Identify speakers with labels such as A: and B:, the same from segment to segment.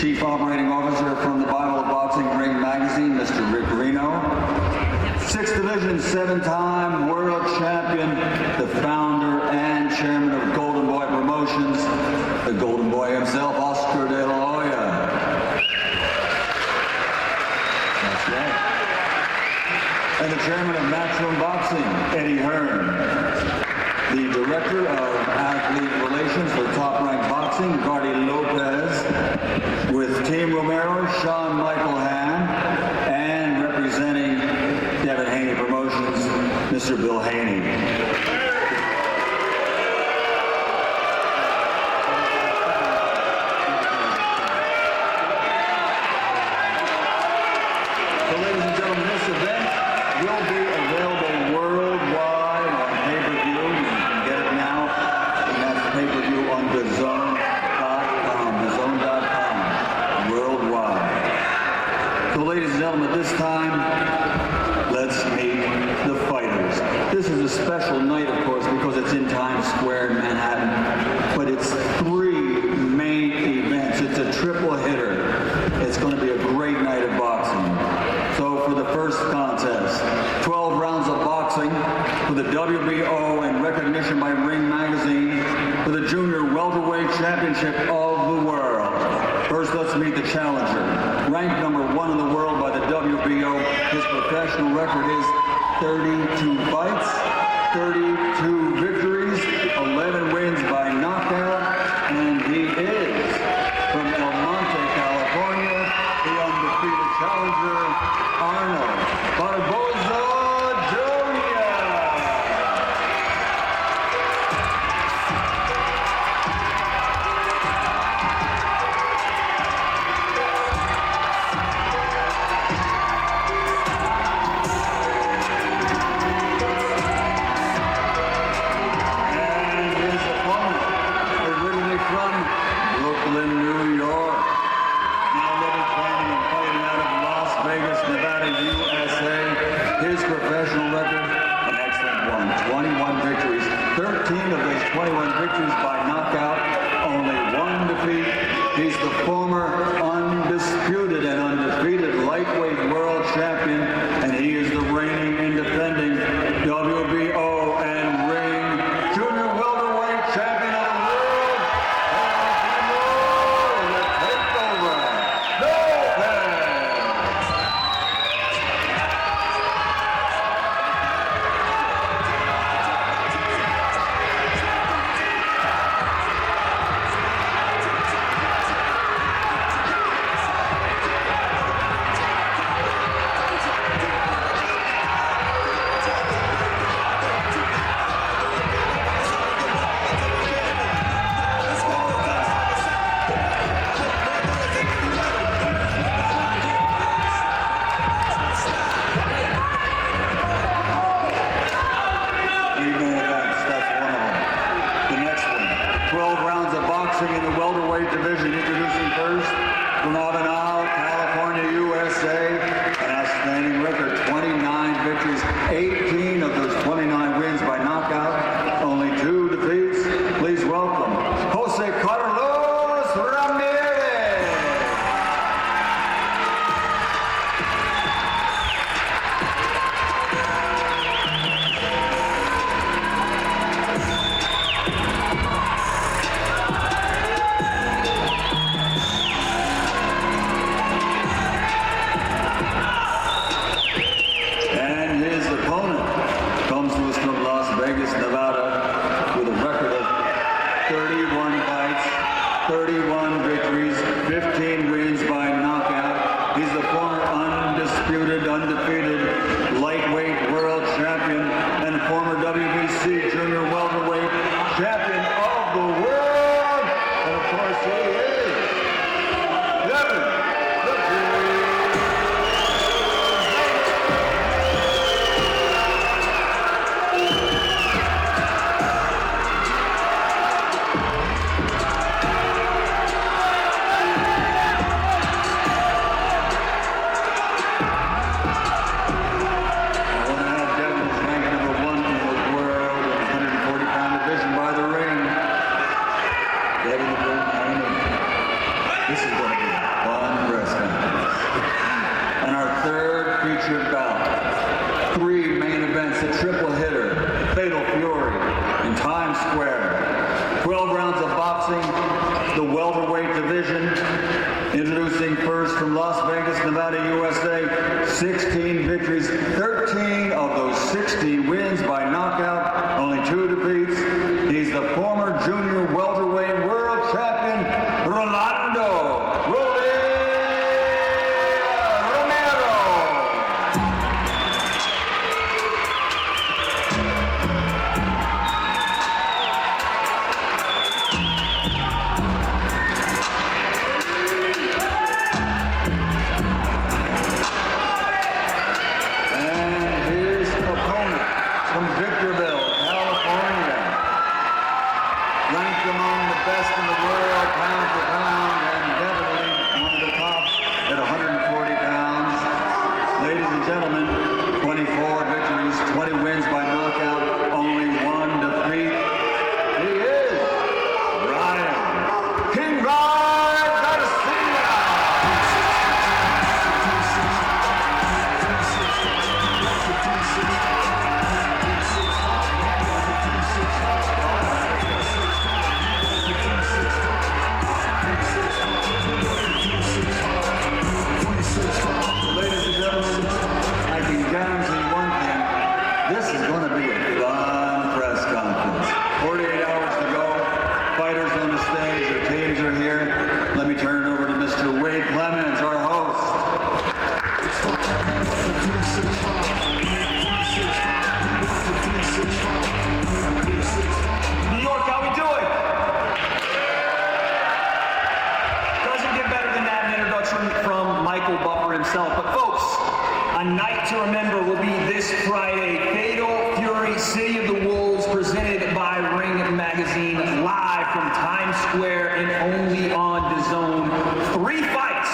A: Chief Operating Officer from the Bible of Boxing Ring Magazine, Mr. Rick Reno. 6th Division, 7-time World Champion, the founder and chairman of Golden Boy Promotions, the Golden Boy himself, Oscar De La Hoya. That's right. And the chairman of Matchroom Boxing, Eddie Hearn. The director of athlete relations for Top Rank Boxing, Gardy Lopez. With Team Romero, Sean Michael Han. And representing Devin Haney Promotions, Mr. Bill Haney. So ladies and gentlemen, this event will be available worldwide on pay-per-view. You can get it now, and that's pay-per-view on DAZN.com, worldwide. So ladies and gentlemen, at this time, let's meet the fighters. This is a special night, of course, because it's in Times Square in Manhattan, but it's 3 main events. It's a triple hitter. It's going to be a great night of boxing. So for the first contest, 12 rounds of boxing for the WBO and recognition by Ring Magazine for the Junior Welterweight Championship of the world. First, let's meet the challenger. Ranked number 1 in the world by the WBO, his professional record is 32 fights, 32 victories, 11 wins by knockout, and he is from El Monte, California, the undefeated challenger, Arnold Barboza Jr. And his opponent, originally from Brooklyn, New York, now living, training, and fighting out of Las Vegas, Nevada, USA. His professional record, an excellent one, 21 victories. 13 of those 21 victories by knockout, only 1 defeat. He's the former undisputed and undefeated lightweight world champion, and he is the reigning and defending WBO and Ring Junior Welterweight Champion of the world. And the takeover, Lopez. Evening events, that's one of them. The next one, 12 rounds of boxing in the welterweight division. Introducing first, from Avenal, California, USA, an outstanding record, 29 victories, 18 of those 29 wins by knockout, only 2 defeats. Please welcome Jose Ramirez. And his opponent comes to us from Las Vegas, Nevada, with a record of 31 fights, 31 victories, 15 wins by knockout. He's the former undisputed, undefeated lightweight world champion and former WBC junior welterweight champion of the world. And of course he is Devin This is going to be Introducing first from Las Vegas, Nevada, USA, 16 victories, 13 of those 16 wins by knockout, only 2 defeats. He's the former junior welterweight world champion, Rolando.
B: But folks, a night to remember will be this Friday. Fatal Fury, City of the Wolves, presented by Ring Magazine, live from Times Square and only on DAZN. 3 fights,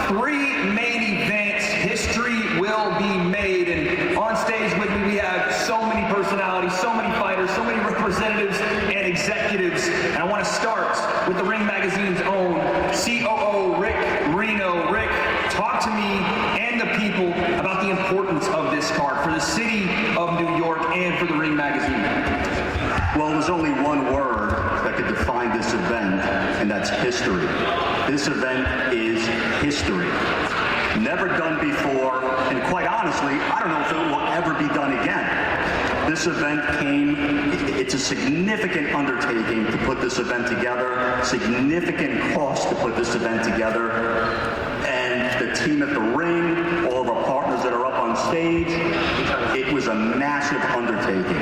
B: 3 main events. History will be made. And on stage with me, we have so many personalities, so many fighters, so many representatives and executives. And I want to start with the Ring Magazine's own COO, Rick Reno. Rick, talk to me and the people about the importance of this card for the city of New York and for the Ring Magazine.
C: Well, there's only one word that could define this event, and that's history. This event is history. Never done before, and quite honestly, I don't know if it will ever be done again. This event it's a significant undertaking to put this event together, significant cost to put this event together, and the team at the ring, all of our partners that are up on stage, it was a massive undertaking.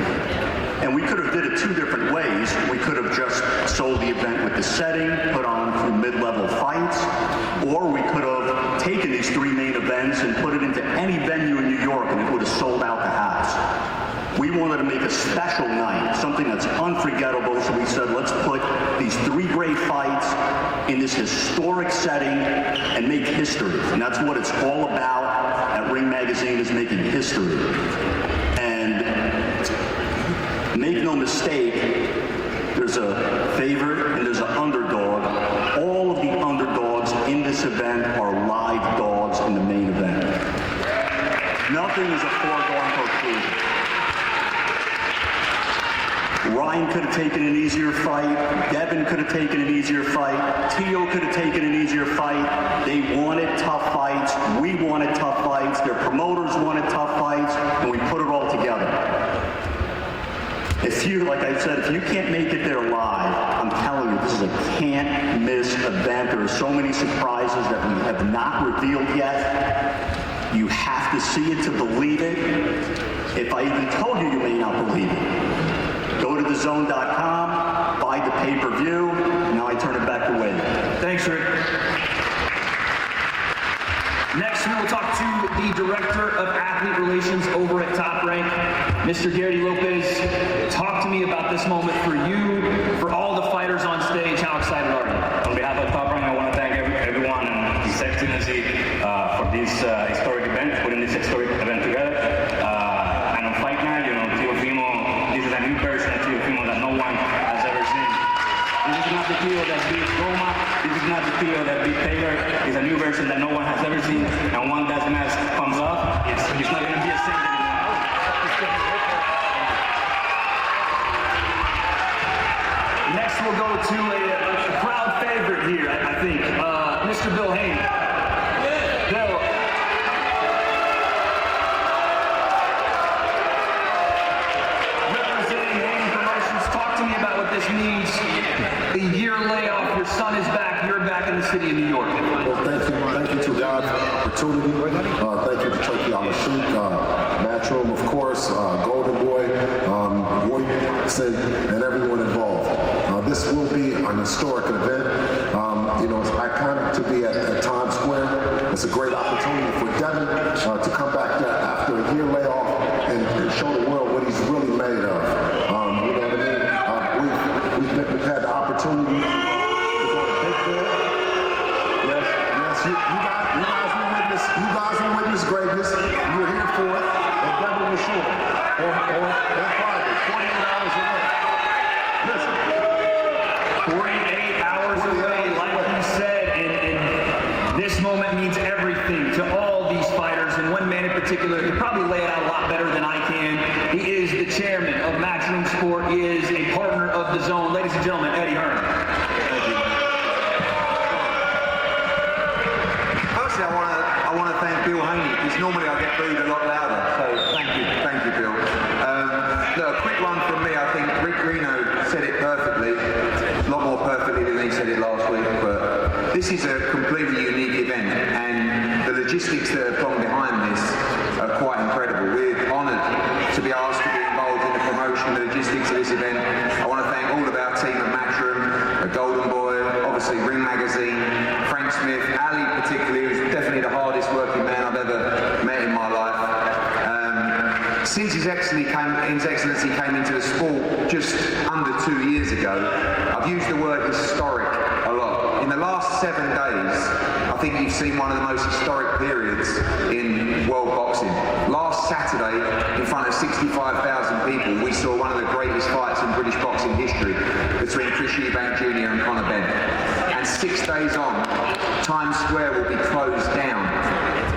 C: And we could have did it 2 different ways. We could have just sold the event with the setting, put on 2 mid-level fights, or we could have taken these 3 main events and put it into any venue in New York and it would have sold out the house. We wanted to make a special night, something that's unforgettable, so we said, let's put these 3 great fights in this historic setting and make history. And that's what it's all about at Ring Magazine, is making history. And make no mistake, there's a favorite and there's an underdog. All of the underdogs in this event are live dogs in the main event. Nothing is a foregone conclusion. Ryan could have taken an easier fight. Devin could have taken an easier fight. Teo could have taken an easier fight. They wanted tough fights. We wanted tough fights. Their promoters wanted tough fights, and we put it all together. If you, like I said, if you can't make it there live, I'm telling you, this is a can't-miss event. There are so many surprises that we have not revealed yet. You have to see it to believe it. If I even told you, you may not believe it. Go to DAZN.com, buy the pay-per-view. Now I turn it back to Wade.
B: Thanks, Rick. Next, we will talk to the Director of Athlete Relations over at Top Rank, Mr. Gary Lopez. Talk to me about this moment for you, for all the fighters on stage. How excited are you?
D: On behalf of Top Rank, I want to thank everyone and His Excellency for this historic event, putting this historic event together. And on fight night, you know, Teofimo, this is a new version of Teofimo that no one has ever seen. This is not the Teo that beat Roma. This is not the Teo that beat Taylor. It's a new version that no one has ever seen. And once that mask comes off, it's not going to be a same anymore.
B: Next, we'll go to a crowd favorite here, I think. Mr. Bill Haney. your son is back. You're back in the city of New York.
E: Well, thank you to God for the opportunity. Thank you to Turkey Al-Mashik, Matchroom, of course, Golden Boy, Wilson, and everyone involved. This will be an historic event. It's iconic to be at Times Square. It's a great opportunity for Devin to come back there after a year layoff and show the world what he's really made of. You know what I mean? We've had the opportunity to go to big board. Yes, you guys will witness greatness. You're here for it, and Devin was sure. On Friday, 48 hours away. Listen.
B: 48 hours away, like you said, and this moment means everything to all these fighters, and one man in particular can probably lay it out a lot better than I can. He is the chairman of Matchroom Sport. He is a partner of the Zone. Ladies and gentlemen, Eddie Hearn.
F: Thank you. Firstly, I want to thank Bill Haney, because normally I get booed a lot louder, so thank you, Bill. Look, a quick one from me. I think Rick Reno said it perfectly, a lot more perfectly than he said it last week, but this is a completely unique event, and the logistics that have gone behind this are quite incredible. We're honoured to be asked to be involved in the promotion, the logistics of this event. I want to thank all of our team at Matchroom, Golden Boy, obviously Ring Magazine, Frank Smith, Ali particularly, who's definitely the hardest working man I've ever met in my life. Since His Excellency came into the sport just under 2 years ago, I've used the word historic a lot. In the last 7 days, I think you've seen one of the most historic periods in world boxing. Last Saturday, in front of 65,000 people, we saw one of the greatest fights in British boxing history between Chris Eubank Jr. and Conor Benn. And 6 days on, Times Square will be closed down.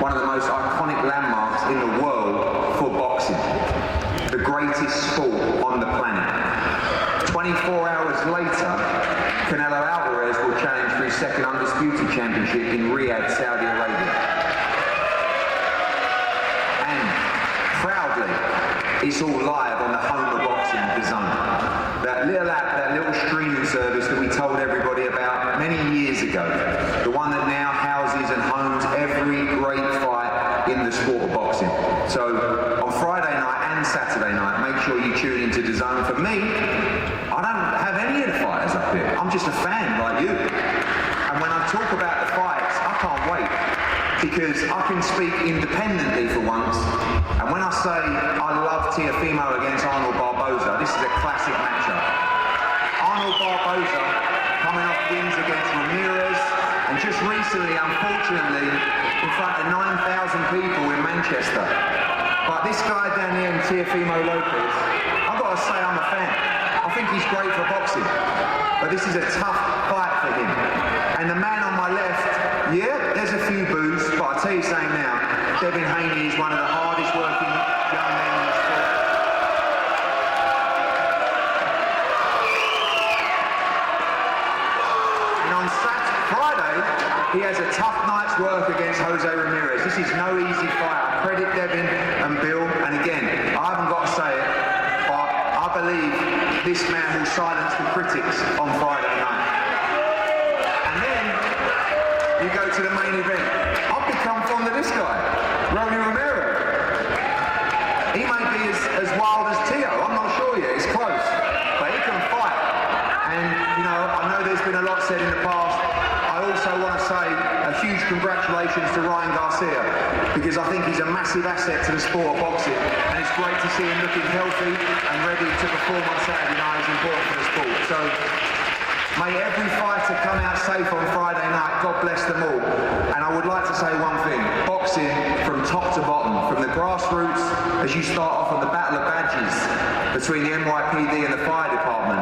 F: One of the most iconic landmarks in the world for boxing. The greatest sport on the planet. 24 hours later, Canelo Alvarez will challenge for his second undisputed championship in Riyadh, Saudi Arabia. And proudly, it's all live on the home of boxing, The Zone. That little app, that little streaming service that we told everybody about many years ago. The one that now houses and homes every great fight in the sport of boxing. So on Friday night and Saturday night, make sure you tune into The Zone. For me, I don't have any of the fighters up here. I'm just a fan like you. And when I talk about the fights, I can't wait, because I can speak independently for once. And when I say I love Teofimo against Arnold Barboza, this is a classic matchup. Arnold Barboza coming off wins against Ramirez, and just recently, unfortunately, in front of 9,000 people in Manchester. But this guy down here, Teofimo Lopez, I've got to say I'm a fan. I think he's great for boxing, but this is a tough fight for him. And the man on my left, yeah, there's a few boos, but I'll tell you something now, Devin Haney is one of the hardest working young men in the sport. And on Friday, he has a tough night's work against Jose Ramirez. This is no easy fight. I credit Devin and Bill, and again, I haven't got to say it, but I believe this man will silence the critics on Friday night. And then you go to the main event. I've become fond of this guy, Romero. He may be as wild as Teo, I'm not sure yet, it's close, but he can fight. And I know there's been a lot said in the past. I also want to say a huge congratulations to Ryan Garcia, because I think he's a massive asset to the sport of boxing, and it's great to see him looking healthy and ready to perform on Saturday night. Is important for the sport. So may every fighter come out safe on Friday night. God bless them all. And I would like to say one thing: boxing from top to bottom, from the grassroots, as you start off on the battle of badges between the NYPD and the fire department,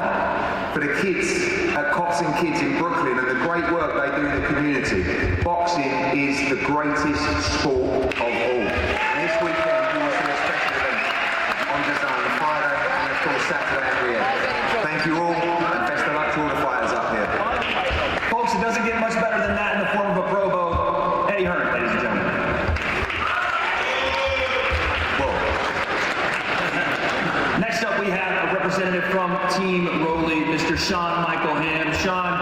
F: for the kids at Cops and Kids in Brooklyn and the great work they do in the community. Boxing is the greatest sport of all. And this weekend you will see a special event on The Zone, Friday and of course Saturday and Riyadh. Thank you all, and best of luck to all the fighters up here.
B: Folks, it doesn't get much better than that in the form of a Pro Bowl. Eddie Hearn, ladies and gentlemen.
F: Whoa.
B: Next up, we have a representative from Team Rolly, Mr. Sean Michael Ham. Sean,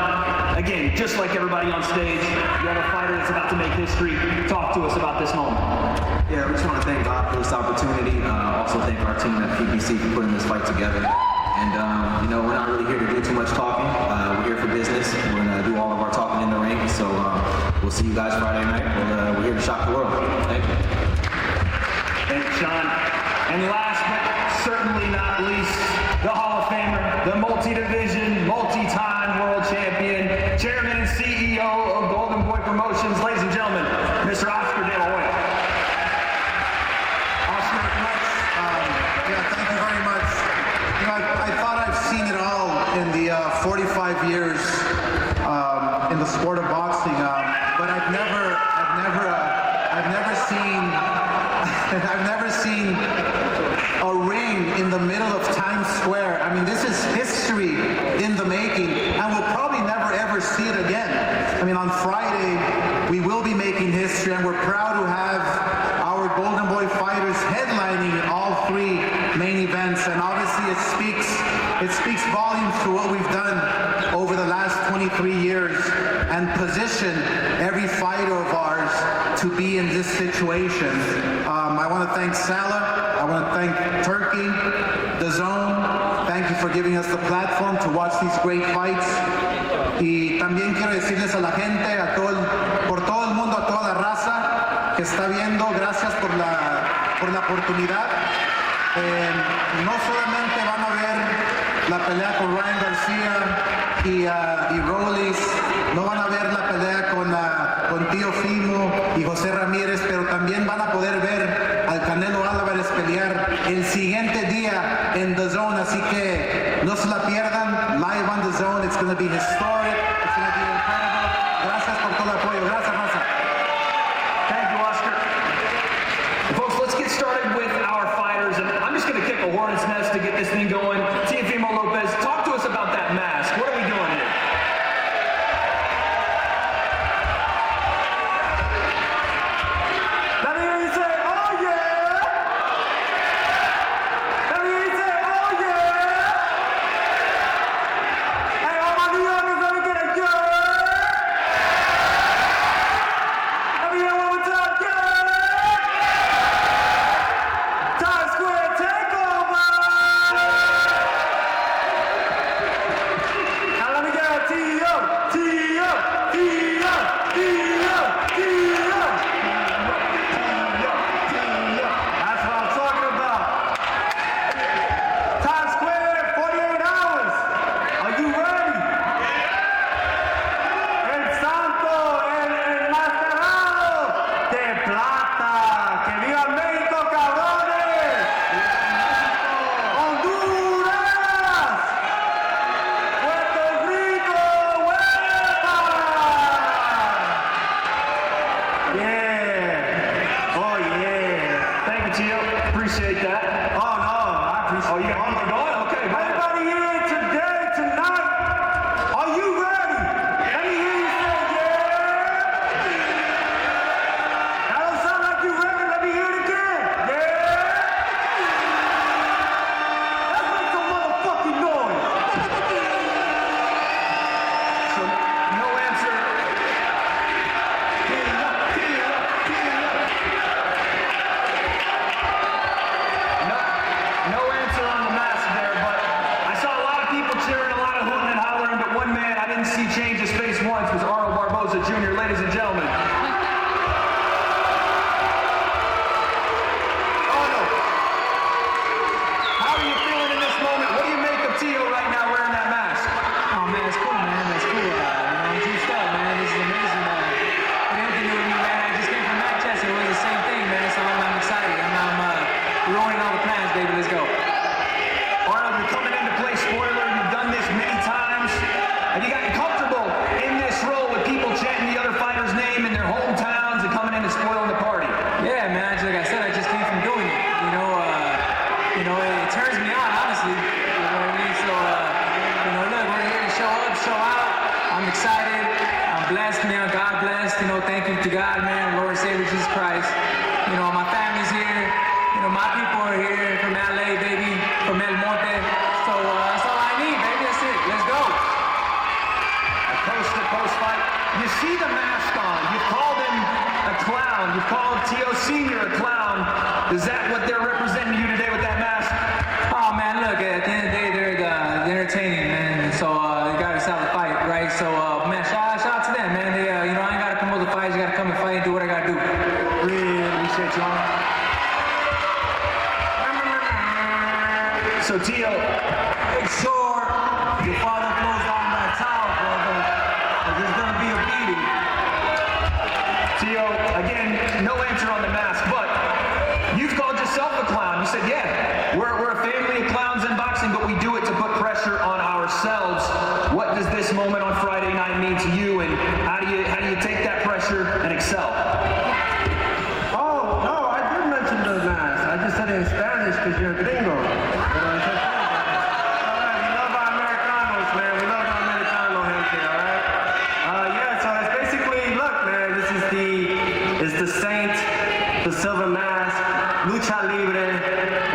B: again, just like everybody on stage, you have a fighter that's about to make history. Talk to us about this moment.
G: Yeah, we just want to thank God for this opportunity. Also thank our team at PBC for putting this fight together. And, you know, we're not really here to do too much talking. We're here for business. We're going to do all of our talking in the ring. So we'll see you guys Friday night. We're here to shock the world. Thank you.
B: Thank you, Sean. And last but certainly not least, the Hall of Famer, the multi-division, multi-time world champion, chairman and CEO of Golden Boy Promotions, ladies and gentlemen, Mr. Oscar De La Hoya.
H: Oscar, thank you very much. You know, I thought I've seen it all in the 45 years in the sport of boxing, but I've never seen a ring in the middle of Times Square. I mean, this is history in the making, and we'll probably never ever see it again. I mean, on Friday, we will be making history, and we're proud to have our Golden Boy fighters headlining all three main events, and obviously it speaks volumes to what we've done over the last 23 years and position every fighter of ours to be in this situation. I want to thank Salah, I want to thank Turkey, The Zone. Thank you for giving us the platform to watch these great fights. Y también quiero decirles a la gente, por todo el mundo, a toda la raza que está viendo, gracias por la oportunidad. No solamente van a ver la pelea con Ryan Garcia y Rollis, no van a ver la pelea con Teofimo y Jose Ramirez, pero también van a poder ver al Canelo Álvarez pelear el siguiente día en The Zone, así que no se la pierdan, live on The Zone, it's going to be historic, it's going to be incredible. Gracias por todo el apoyo, gracias raza.
B: Thank you, Oscar. Folks, let's get started with our fighters, and I'm just going to kick a hornet's nest to get this thing going. Teofimo Lopez, talk to us about that mask. What are we doing here? Let me hear you say, oh yeah! Let me hear you say, oh yeah! Hey, all my New Yorkers, let me get a yeah! Let me hear one more time, yeah! Times Square takeover! Now let me get a T.O. T.O. T.O. T.O. T.O. That's what I'm talking about. Times Square, 48 hours. Are you ready? El Santo, el Masterado de Plata. Que viva México, cabrones. Honduras. Puerto Rico, huepa. Yeah. Oh yeah. Thank you, Gio. Appreciate that. Oh no, I appreciate. Oh, you got one going? Okay. Everybody here today, tonight, are you ready? Let me hear you say yeah. That don't sound like you ready. Let me hear it again. Yeah. Let's make some motherfucking noise. So, no answer. No answer on the mask there, but I saw a lot of people cheering, a lot of hooting and hollering, but one man I didn't see change his face once was Arnold Barboza Jr., ladies and gentlemen. Arnold, how are you feeling in this moment? What do you make of Tio right now wearing that mask?
I: Oh man, it's cool, man. That's cool. I'm juiced up, man. This is amazing. What anything new with me, man? I just came from Manchester. It was the same thing, man. So I'm excited. I'm ruining all the plans, baby. Let's go.
B: Arnold, you're coming in to play spoiler. You've done this many times. Have you gotten comfortable in this role with people chanting the other fighter's name in their hometowns and coming in and spoiling the party?
I: Yeah, man. Like I said, I just came from doing it. It turns me on, honestly. You know what I mean? So, look, we're here to show up, show out. I'm excited. I'm blessed, man. God blessed. Thank you to God, man. Lord and Savior Jesus Christ. My family's here. My people are here from LA, baby, from El Monte. So that's all I need.
B: see the mask on. You've called him a clown. You've called Tio Sr. a clown. Is that what they're representing to you today with that mask?
I: Oh man, look, at the end of the day, they're entertaining, man. So you gotta sell the fight, right? So man, shout out to them, man. They, you know, I ain't gotta promote the fights. You gotta come and fight and do what I gotta do.
B: Really appreciate you. So Tio,
J: make sure your father throws down that towel, brother, because there's gonna be a beating.
B: Tio, again, no answer on the mask, but you've called yourself a clown. You said, yeah, we're a family of clowns in boxing, but we do it to put pressure on ourselves. What does this moment on Friday night mean to you, and how do you take that pressure and excel?
J: Oh, no, I did mention the mask. I just said it in Spanish because you're a gringo. The Saint, the Silver Mask, Lucha Libre,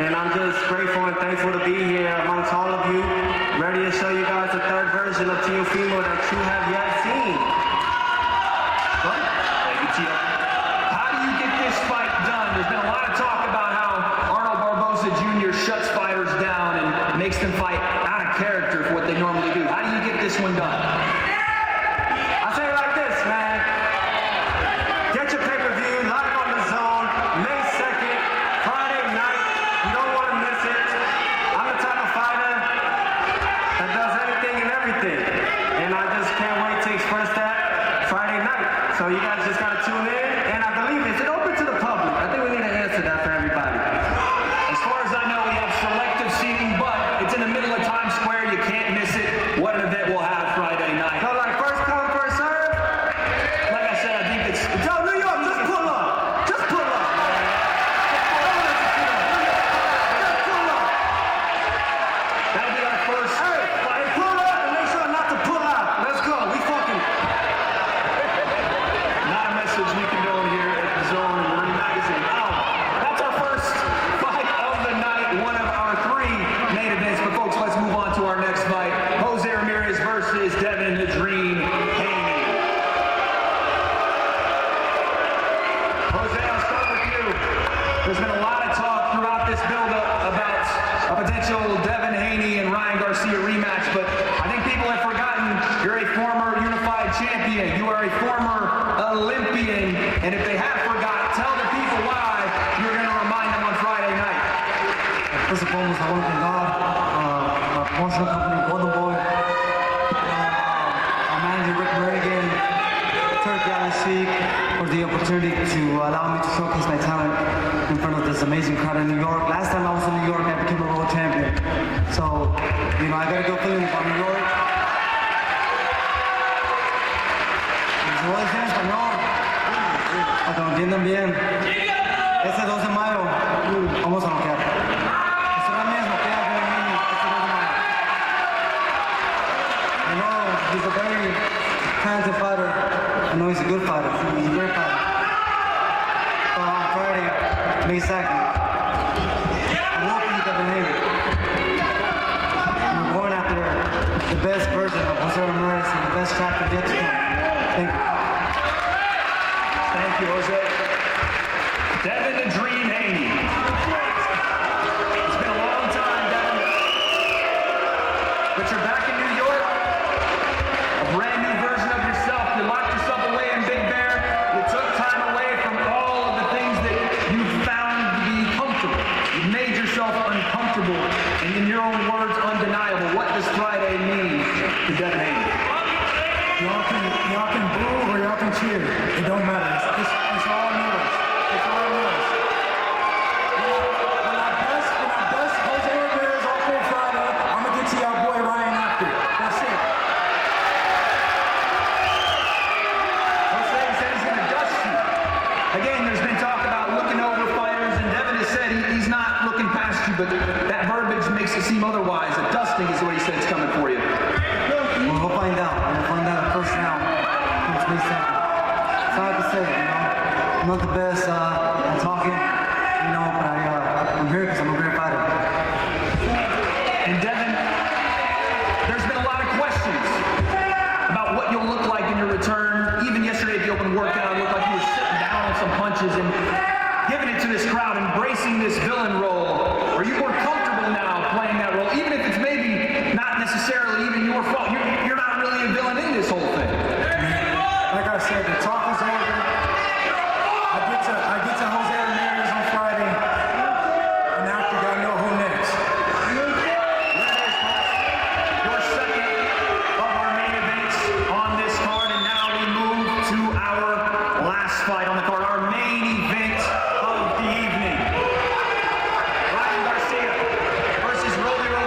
J: and I'm just grateful and thankful to be here amongst all of you, ready to show you guys the third version of Teofimo that you have yet seen.
B: Thank you, Tio. How do you get this fight done? There's been a lot of talk about how Arnold Barboza Jr. shuts fighters down and makes them fight out of character for what they normally do. How do you get this one done?
J: I say it like this, man. Get your pay-per-view, live on the zone, May 2nd, Friday night. You don't want to miss it. I'm the type of fighter that does anything and everything. And I just can't wait to express that Friday night. So you guys just got to tune in. And I believe it's open to the public. I think we need to answer that for everybody.
B: As far as I know, we have selective seating, but it's in the middle of Times Square. You can't miss it. What an event we'll have Friday night.
J: So like first come, first serve?
B: Like I said, I think it's...
J: Yo, New York, just pull up. Just pull up. Just pull up.
B: That'll be our first fight.
J: Pull up and make sure not to pull out. Let's go. We fucking...
B: Not a message we condone here at the Zone and Marine Magazine. That's our first fight of the night, one of our three main events. But folks, let's move on to our next fight. Jose Ramirez versus Devin the Dream Haney. Jose, I'll start with you. There's been a lot of talk throughout this build-up about a potential Devin Haney and Ryan Garcia rematch, but I think people have forgotten you're a former unified champion. You are a former Olympian, and if they have forgot, tell the people why you're going to remind them on Friday night.
J: First and foremost, I want to thank God, my promotional company, Golden Boy, our manager, Rick Merrigan, Turkey Al-Sheikh, for the opportunity to allow me to showcase my talent in front of this amazing crowd in New York. Last time I was in New York, I became a world champion. So, you know, I got a good feeling about New York. ¿Se puede decir en español? Para que lo entiendan bien. Este 2 de mayo, vamos a noquear. Es ahora mismo, que ya ven en mí, este 2 de mayo. I know he's a very talented fighter. I know he's a good fighter. He's a great fighter. So on Friday, May 2nd, I will beat Devin Haney. We're going after the best version of Jose Ramirez and the best chapter yet to come. Thank you.
B: Thank you, Jose. Devin the Dream Haney. It's been a long time, Devin. But you're back in New York. A brand new version of yourself. You locked yourself away in Big Bear. You took time away from all of the things that you found to be comfortable. You made yourself uncomfortable. And in your own words, undeniable. What does Friday mean to Devin Haney?
K: Y'all can boo or y'all can cheer. It don't matter. It's all noise. It's all noise. When I bust Jose Ramirez off on Friday, I'm gonna get to y'all boy Ryan after. That's it.
B: Jose said he's gonna dust you. Again, there's been talk about looking over fighters, and Devin has said he's not looking past you, but that verbiage makes it seem otherwise. A dusting is what he said is coming for you.
J: We'll find out. We'll find out first round. It's May 2nd. It's hard to say, you know. I'm not the best at talking, you know, but I'm here because I'm a great fighter.
B: And Devin, there's been a lot of questions about what you'll look like in your return, even and giving it to this crowd, embracing this villain role? Are you more comfortable now playing that role, even if it's maybe not necessarily even your fault? You're not really a villain in this whole thing.
K: Like I said, the talk is over. I get to Jose Ramirez on Friday, and after that, I know who next.
B: Your second of our main events on this card, and now we move to our last fight on the card, our main event of the evening. Ryan Garcia versus Romero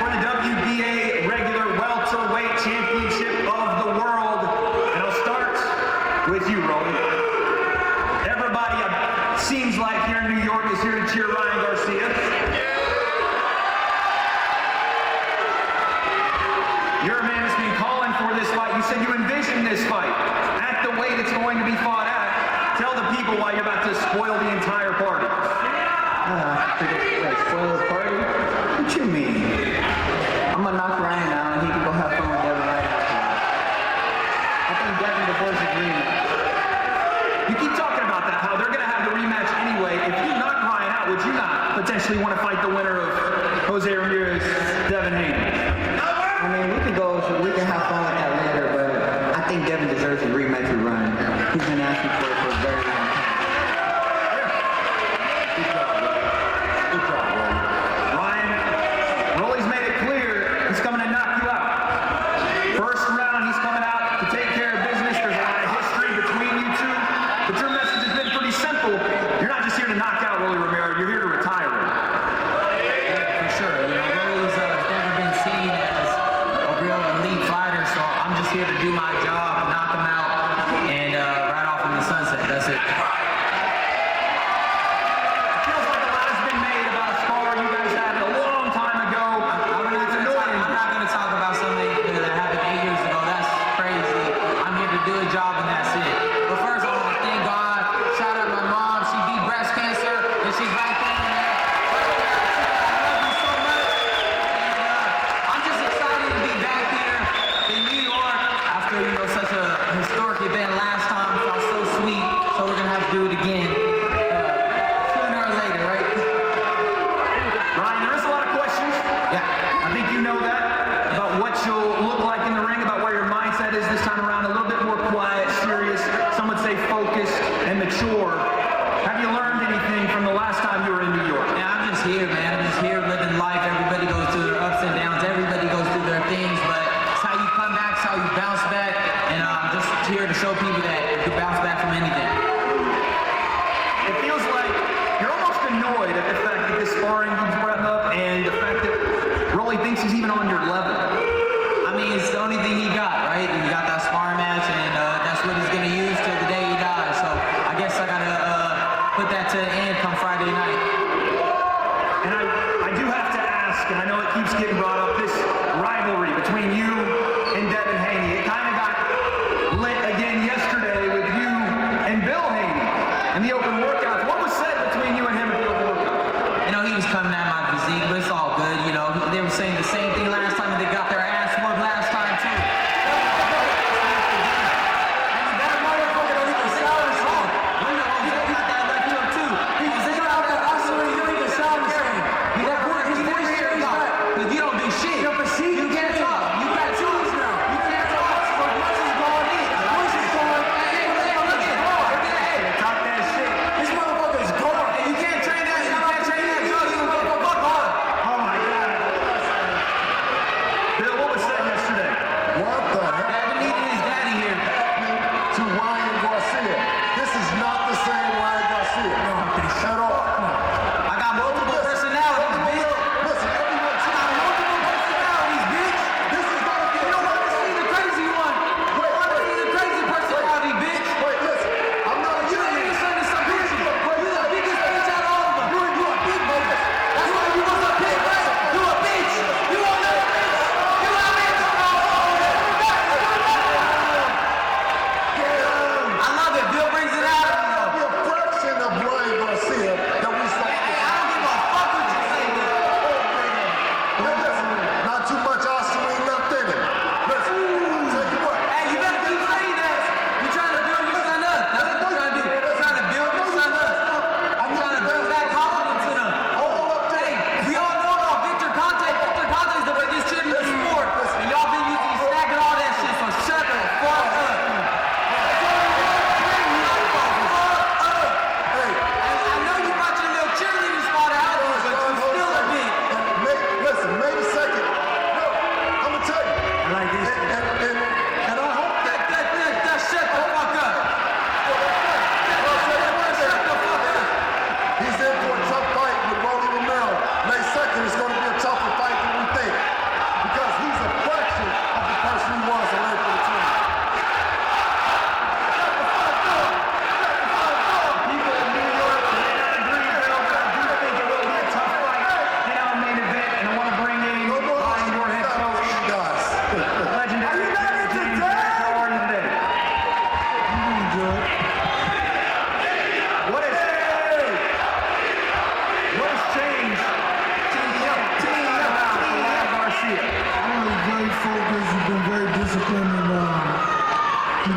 B: for the WBA regular welterweight championship of the world. And I'll start with you, Rolly. Everybody, seems like here in New York, is here to cheer Ryan Garcia. You're a man that's been calling for this fight. You said you envisioned this fight at the weight it's going to be fought at. Tell the people why you're about to spoil the entire party.
G: Spoil the party? What you mean? I'm gonna knock Ryan out and he can go have fun with Devin right after. I think Devin deserves a rematch.
B: You keep talking about that, how they're going to have the rematch anyway. If you knock Ryan out, would you not potentially want to fight the winner of Jose Ramirez, Devin Haney?
G: I mean, we can have fun with that later, but I think Devin deserves a rematch with Ryan. He's been asking for it for a very long time.
E: Good job, Rolly.
B: Ryan, Rolly's made it clear he's coming to knock you out. First round, he's coming out to take care of business. There's a lot of history between you two, but your message has been pretty simple. You're not just here to knock out Rolly Romero, you're here to retire him.
G: For sure. You know, Rolly's never been seen as a real elite fighter, so I'm just here to do my job, knock him out, and ride off in the sunset. That's it.
B: Feels like a lot has been made about a spar you guys had a long time ago.
G: I'm not going to talk about something that happened 8 years ago. That's crazy. I'm here to do a job, and that's it. But first, I want to thank God. Shout out my mom. She beat breast cancer, and she's right there. I love you so much. And I'm just excited to be back here in New York after such a historic event last time. It felt so sweet. So we're gonna have to do it again sooner or later, right?
B: Ryan, there is a lot of questions.
G: Yeah.
B: I think you know that, about what you'll look like in the ring, about where your mindset is this time around, a little bit more quiet, serious, some would say focused and mature. Have you learned anything from the last time you were in New York?
G: Yeah, I'm just here, man. I'm just here living life. Everybody goes through their ups and downs. Everybody goes through their things, but it's how you come back, it's how you bounce back, and I'm just here to show people that you can bounce back from anything.
B: It feels like you're almost annoyed at the fact that this sparring keeps brought up and the fact that Rolly thinks he's even on your level.
G: I mean, it's the only thing he got, right? He got that sparring match, and that's what he's going to use till the day he dies. So I guess I got to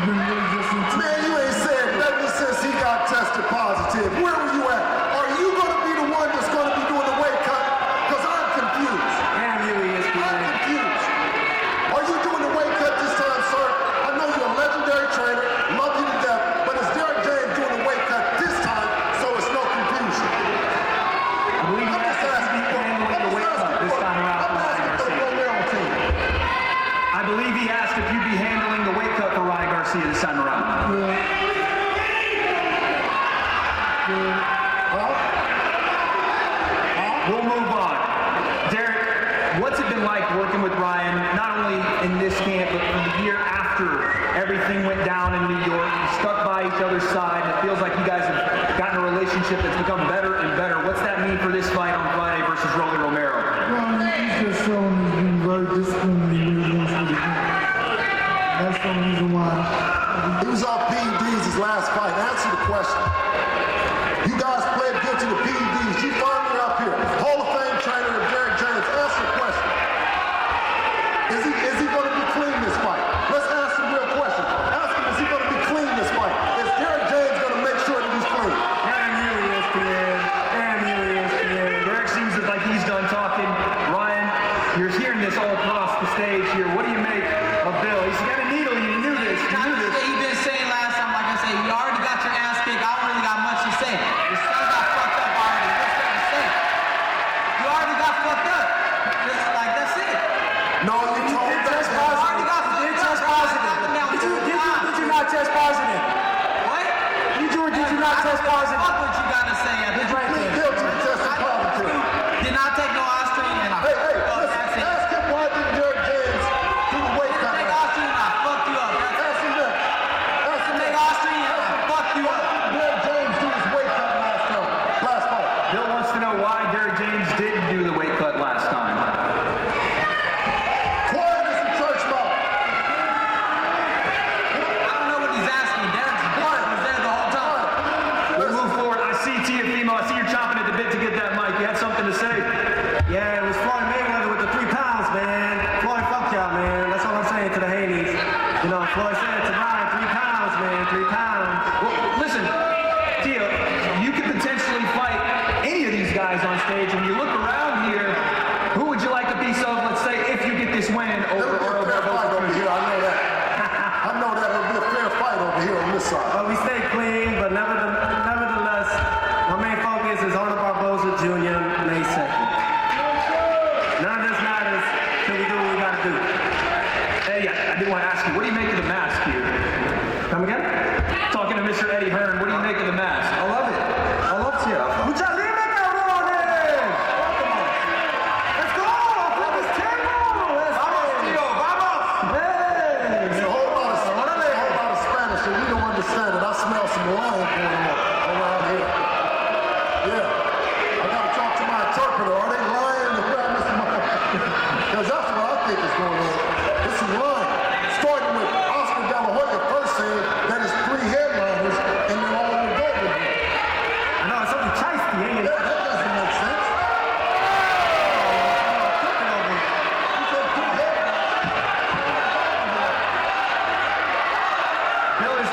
K: been really just into
E: Man, you ain't said nothing since he got tested positive. Where were you at? Are you going to be the one that's going to be doing the weight cut? Because I'm confused.
J: Damn you, ESPN.
E: I'm confused. Are you doing the weight cut this time, sir? I know you're a legendary trainer, love you to death, but is Derek James doing the weight cut this time so it's no confusion?
B: I believe he asked if you'd be handling the weight cut this time around for Ryan Garcia. I believe he asked if you'd be handling the weight cut for Ryan Garcia this time around. We'll move on. Derek, what's it been like working with Ryan, not only in this camp, but for the year after everything went down in New York? You stuck by each other's side, and it feels like you guys have gotten a relationship that's become better and better. What's that mean for this fight on Friday versus Rolando Romero?
K: Well, he's just shown he's been very disciplined in his games for the game. That's the reason why.
E: He was off PEDs his last fight. Answer the question. You guys pled guilty to PEDs. You finally up here. Hall of Fame trainer Derek James. Answer the question. Is he going to be clean this fight? Let's ask some real questions. Ask him, is he going to be clean this fight? Is Derek James going to make sure that he's clean?
J: Damn you, ESPN. Damn you, ESPN.
B: Derek seems like he's done talking. Ryan, you're hearing this all across the stage here. What do you make of Bill? He's got a needle. You knew this. You knew this.
L: He been saying last time, like I said, you already got your ass kicked. I don't really got much to say. Your son got fucked up already. What's there to say? You already got fucked up. That's it.
E: No, you told him that's
L: You already got fucked up.
J: Test positive. Did you not test positive?
L: What?
J: Did you not test positive?
L: Fuck what you gotta say. I did
E: Plead guilty to testing positive.
L: did not take no Austrian and I
E: Hey,
L: fucked
E: listen,
L: up. That's it.
E: ask him why didn't Derek James do the weight cut?
L: Take Austrian and I fucked you up. That's it.
E: Ask him that. Ask him
L: Take
E: that.
L: Austrian and I fucked you up.
E: Derek James do his weight cut last fight.
B: Bill wants to know why Derek James didn't do the weight cut last time.
E: Quiet as a church mouse.
L: I don't know what he's asking. Derek's was there the whole time.
B: We'll move forward. I see Teofimo. I see you're chomping at the bit to get that mic. You had something to say?
J: Yeah, it was Floyd Mayweather with the 3 pounds, man. Floyd, fuck y'all, man. That's all I'm saying to the Haneys. You know, Floyd said to Ryan, 3 pounds, man, 3 pounds.
B: Well, listen, Teo, you could potentially fight any of these guys on stage. When you look around here, who would you like a piece of, let's say, if you get this win over
E: It'll be a
B: Arnold
E: fair fight
B: Barboza
E: over
B: Jr.?
E: here. I know that. I know that it'll be a fair fight over here on this side.
J: But we stay clean, but nevertheless, my main focus is Arnold Barboza Jr. May 2nd. None of this matters till we do what we gotta do.
B: Hey, I did want to ask you, what do you make of the mask here?
J: Come again?
B: Talking to Mr. Eddie Hearn, what do you make of the mask?
F: I love it. I love it.
J: Mucha libre, cabrones! Let's go! Flip this table! Vamos, tío, vamos! Hey!
E: It's a whole lot of Spanish and we don't understand it. I smell some lion going on around here. Yeah. I gotta talk to my interpreter. Are they lying or grabbing this mic? Because that's what I think is going on. It's some lying. Starting with Oscar De La Hoya first saying that it's 3 headliners and then all of them go with it.
J: I know, it's something chicey, ain't it?
E: That doesn't make sense. You said 2 headliners.
B: Bill is...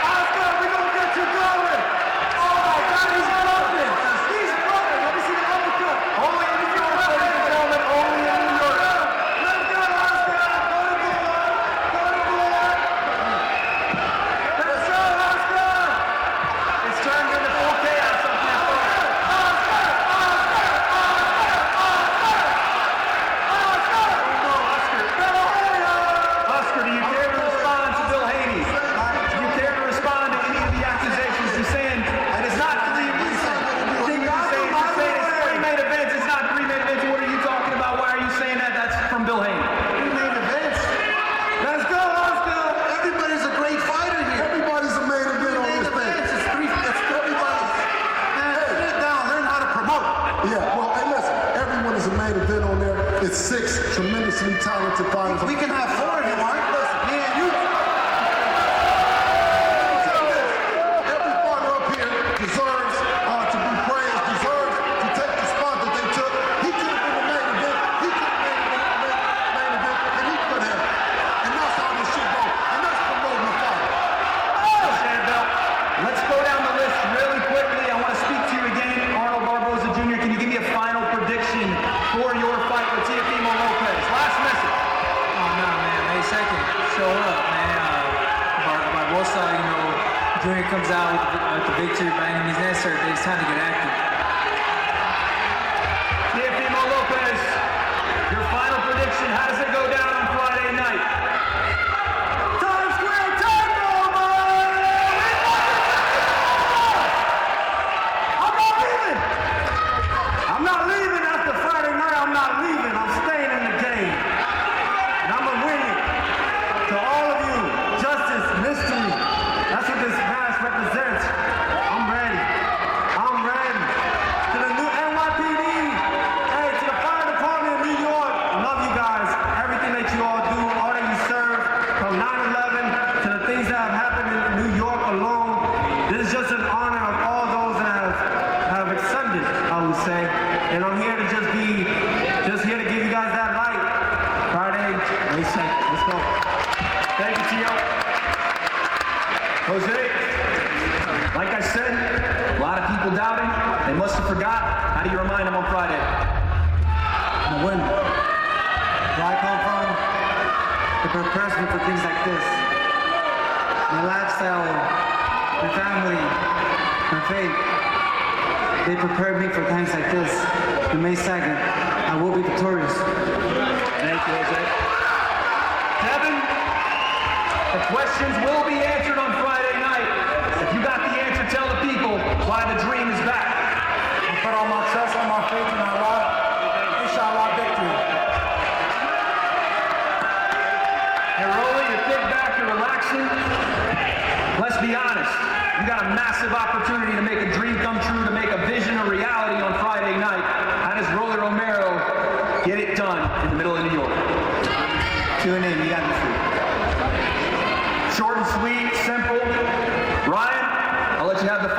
J: Oscar, we gonna get you going! Oh my God, he's broken! He's broken! Let me see the uppercut! Only in New York, ladies and gentlemen, only in New York! Let's go, Oscar! Go to board! Go to board! Let's go, Oscar!
B: It's turned into full chaos up there. Oscar, do you care to respond to Bill Haney? Do you care to respond to any of the accusations? You're saying that it's not 3 you're saying it's 3 main events, it's not 3 main events. What are you talking about? Why are you saying that? That's from Bill Haney.
E: 3 main events.
J: Let's go, Oscar!
H: Everybody's a great fighter here.
E: Everybody's a main event on this thing.
H: It's everybody. Man, sit down, learn how to promote.
E: Yeah, well, hey, listen, everyone is a main event on there. It's 6 tremendously talented fighters.
H: We can have 4 if you want. Listen, me and you.
E: Every
I: comes out with the victory by any means necessary, but it's time to get active.
B: Teofimo Lopez, your final prediction. How does it go down on Friday night?
J: Times Square takeover! I'm not leaving. I'm not leaving after Friday night. I'm not leaving. I'm staying in the game. And I'm going to win it. To all of you, justice, mystery. That's what this match represents. I'm ready. I'm ready. To the new NYPD. Hey, to the fire department of New York. Love you guys. Everything that you all do, all that you serve, from 9/11 to the things that have happened in New York alone. This is just an honor of all those that have ascended, I would say. And I'm here to just here to give you guys that light. Friday, May 2nd. Let's go.
B: Thank you, Tio. Jose, like I said, a lot of people doubting. They must have forgot. How do you remind them on Friday?
H: I'm a winner. Where I come from, it prepares me for things like this. My lifestyle, my family, my faith, they prepared me for times like this. On May 2nd, I will be victorious.
B: Thank you, Jose. Devin, the questions will be answered on Friday night. If you got the answer, tell the people why the dream is back.
K: I put all my trust, all my faith in Allah. Inshallah, victory.
B: You're rolling, you're thick back, you're relaxing. Let's be honest. You got a massive opportunity to make a dream come true, to make a vision a reality on Friday night. How does Romero get it done in the middle of New York?
H: Tune in, you got me free.
B: Short and sweet, simple. Ryan, I'll let you have the